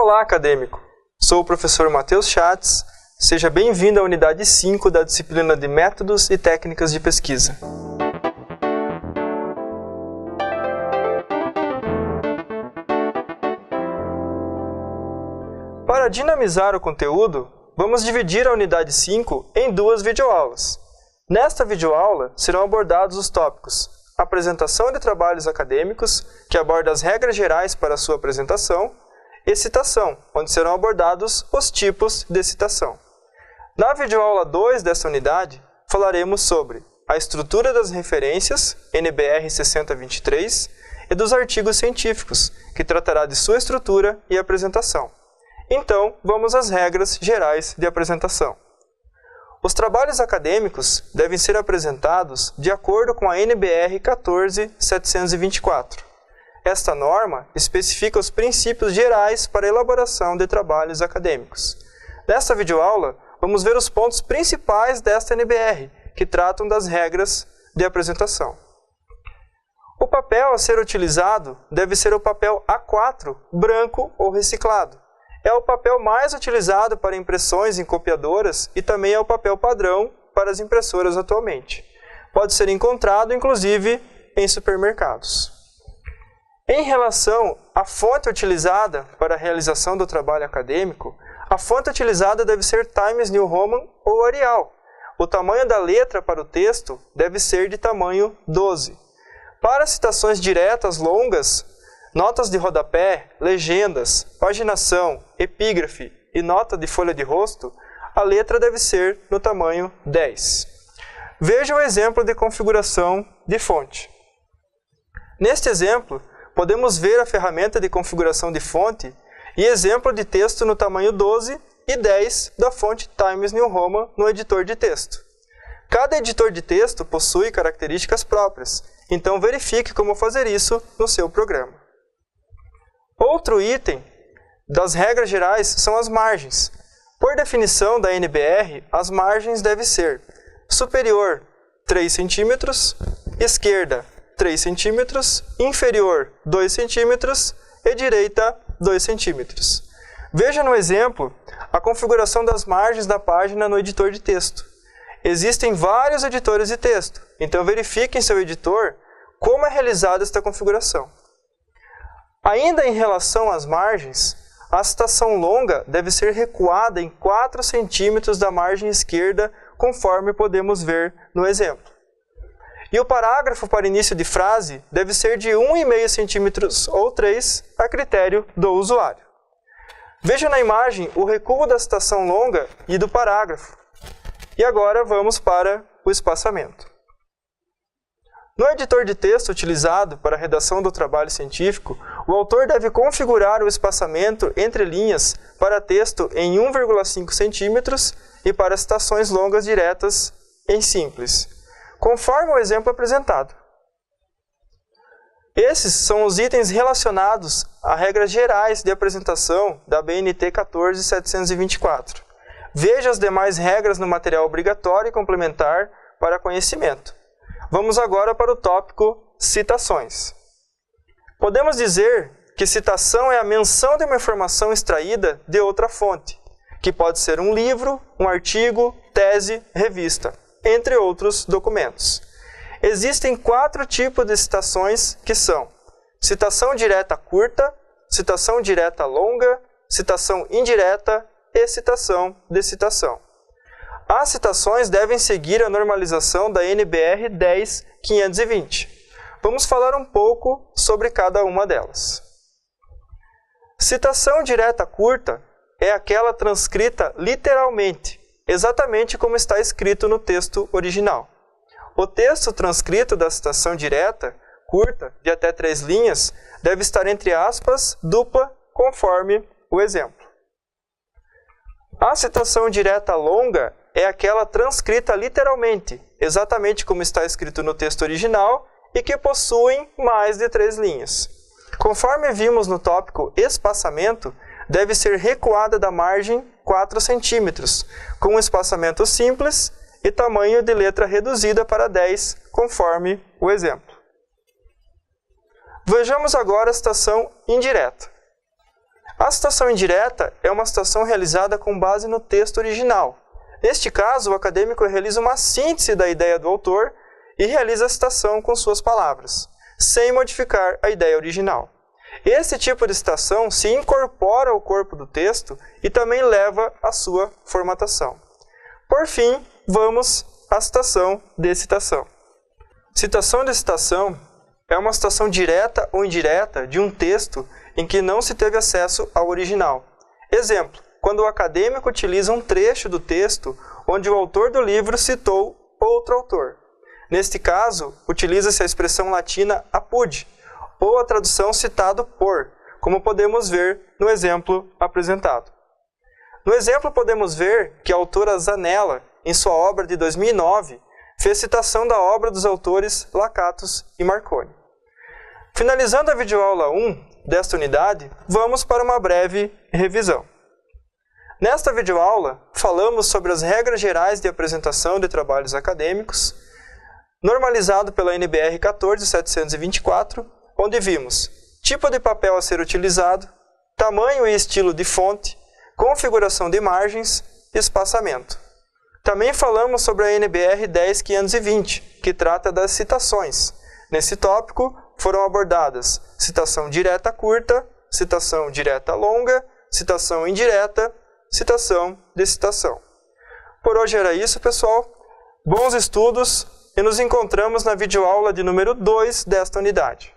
Olá, acadêmico! Sou o professor Matheus Schatz. Seja bem-vindo à unidade 5 da disciplina de Métodos e Técnicas de Pesquisa. Para dinamizar o conteúdo, vamos dividir a unidade 5 em duas videoaulas. Nesta videoaula serão abordados os tópicos apresentação de trabalhos acadêmicos, que aborda as regras gerais para a sua apresentação, e citação, onde serão abordados os tipos de citação. Na videoaula 2 dessa unidade, falaremos sobre a estrutura das referências, NBR 6023, e dos artigos científicos, que tratará de sua estrutura e apresentação. Então, vamos às regras gerais de apresentação. Os trabalhos acadêmicos devem ser apresentados de acordo com a NBR 14724. Esta norma especifica os princípios gerais para a elaboração de trabalhos acadêmicos. Nesta videoaula, vamos ver os pontos principais desta NBR, que tratam das regras de apresentação. O papel a ser utilizado deve ser o papel A4, branco ou reciclado. É o papel mais utilizado para impressões em copiadoras e também é o papel padrão para as impressoras atualmente. Pode ser encontrado, inclusive, em supermercados. Em relação à fonte utilizada para a realização do trabalho acadêmico, a fonte utilizada deve ser Times New Roman ou Arial. O tamanho da letra para o texto deve ser de tamanho 12. Para citações diretas longas, notas de rodapé, legendas, paginação, epígrafe e nota de folha de rosto, a letra deve ser no tamanho 10. Veja o exemplo de configuração de fonte. Neste exemplo, podemos ver a ferramenta de configuração de fonte e exemplo de texto no tamanho 12 e 10 da fonte Times New Roman no editor de texto. Cada editor de texto possui características próprias, então verifique como fazer isso no seu programa. Outro item das regras gerais são as margens. Por definição da NBR, as margens devem ser superior 3 cm, esquerda 3 cm, inferior 2 cm e direita 2 cm. Veja no exemplo a configuração das margens da página no editor de texto. Existem vários editores de texto, então verifique em seu editor como é realizada esta configuração. Ainda em relação às margens, a citação longa deve ser recuada em 4 cm da margem esquerda, conforme podemos ver no exemplo. E o parágrafo para início de frase deve ser de 1,5 cm ou 3, a critério do usuário. Veja na imagem o recuo da citação longa e do parágrafo. E agora vamos para o espaçamento. No editor de texto utilizado para a redação do trabalho científico, o autor deve configurar o espaçamento entre linhas para texto em 1,5 cm e para citações longas diretas em simples, conforme o exemplo apresentado. Esses são os itens relacionados a regras gerais de apresentação da BNT 14724. Veja as demais regras no material obrigatório e complementar para conhecimento. Vamos agora para o tópico citações. Podemos dizer que citação é a menção de uma informação extraída de outra fonte, que pode ser um livro, um artigo, tese, revista, entre outros documentos. Existem 4 tipos de citações que são citação direta curta, citação direta longa, citação indireta e citação de citação. As citações devem seguir a normalização da NBR 10520. Vamos falar um pouco sobre cada uma delas. Citação direta curta é aquela transcrita literalmente, exatamente como está escrito no texto original. O texto transcrito da citação direta curta, de até 3 linhas, deve estar entre aspas, dupla, conforme o exemplo. A citação direta longa é aquela transcrita literalmente, exatamente como está escrito no texto original e que possuem mais de 3 linhas. Conforme vimos no tópico espaçamento, deve ser recuada da margem 4 cm, com um espaçamento simples e tamanho de letra reduzida para 10, conforme o exemplo. Vejamos agora a citação indireta. A citação indireta é uma citação realizada com base no texto original. Neste caso, o acadêmico realiza uma síntese da ideia do autor e realiza a citação com suas palavras, sem modificar a ideia original. Esse tipo de citação se incorpora ao corpo do texto e também leva à sua formatação. Por fim, vamos à citação de citação. Citação de citação é uma citação direta ou indireta de um texto em que não se teve acesso ao original. Exemplo, quando o acadêmico utiliza um trecho do texto onde o autor do livro citou outro autor. Neste caso, utiliza-se a expressão latina apud, ou a tradução citado por, como podemos ver no exemplo apresentado. No exemplo podemos ver que a autora Zanella, em sua obra de 2009, fez citação da obra dos autores Lakatos e Marconi. Finalizando a videoaula 1 desta unidade, vamos para uma breve revisão. Nesta videoaula, falamos sobre as regras gerais de apresentação de trabalhos acadêmicos, normalizado pela NBR 14724, onde vimos tipo de papel a ser utilizado, tamanho e estilo de fonte, configuração de margens e espaçamento. Também falamos sobre a NBR 10520, que trata das citações. Nesse tópico, foram abordadas citação direta curta, citação direta longa, citação indireta, citação de citação. Por hoje era isso, pessoal. Bons estudos e nos encontramos na videoaula de número 2 desta unidade.